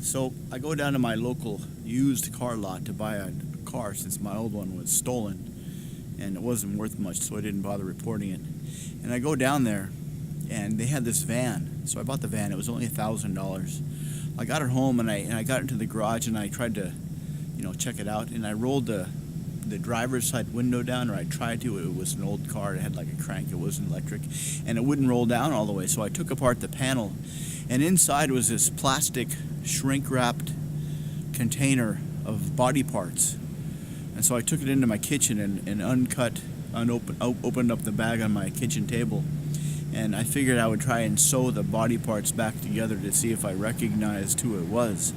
So I go down to my local used car lot to buy a car since my old one was stolen and it wasn't worth much, so I didn't bother reporting it. And I go down there and they had this van. So I bought the van. It was only $1,000. I got it home and I got into the garage and I tried to, check it out, and I rolled the driver's side window down, or I tried to. It was an old car. It had like a crank. It wasn't electric, and it wouldn't roll down all the way. So I took apart the panel, and inside was this plastic shrink-wrapped container of body parts. And so I took it into my kitchen and opened up the bag on my kitchen table, and I figured I would try and sew the body parts back together to see if I recognized who it was.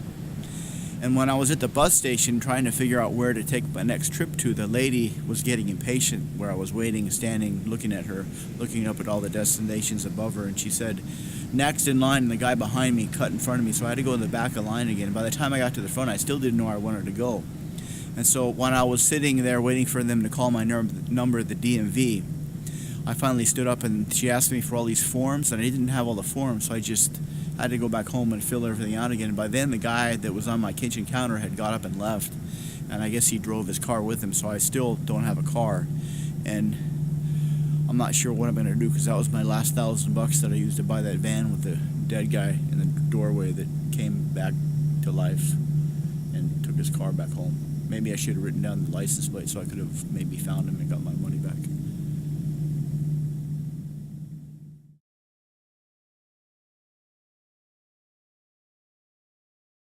And when I was at the bus station trying to figure out where to take my next trip to, the lady was getting impatient where I was waiting, standing, looking at her, looking up at all the destinations above her, and she said, "Next in line," and the guy behind me cut in front of me, so I had to go in the back of the line again. By the time I got to the front, I still didn't know where I wanted to go. And so when I was sitting there waiting for them to call my number at the DMV, I finally stood up and she asked me for all these forms, and I didn't have all the forms, so I just had to go back home and fill everything out again. And by then, the guy that was on my kitchen counter had got up and left, and I guess he drove his car with him, so I still don't have a car. And I'm not sure what I'm going to do, because that was my last $1,000 that I used to buy that van with the dead guy in the doorway that came back to life and took his car back home. Maybe I should have written down the license plate so I could have maybe found him and got my money back.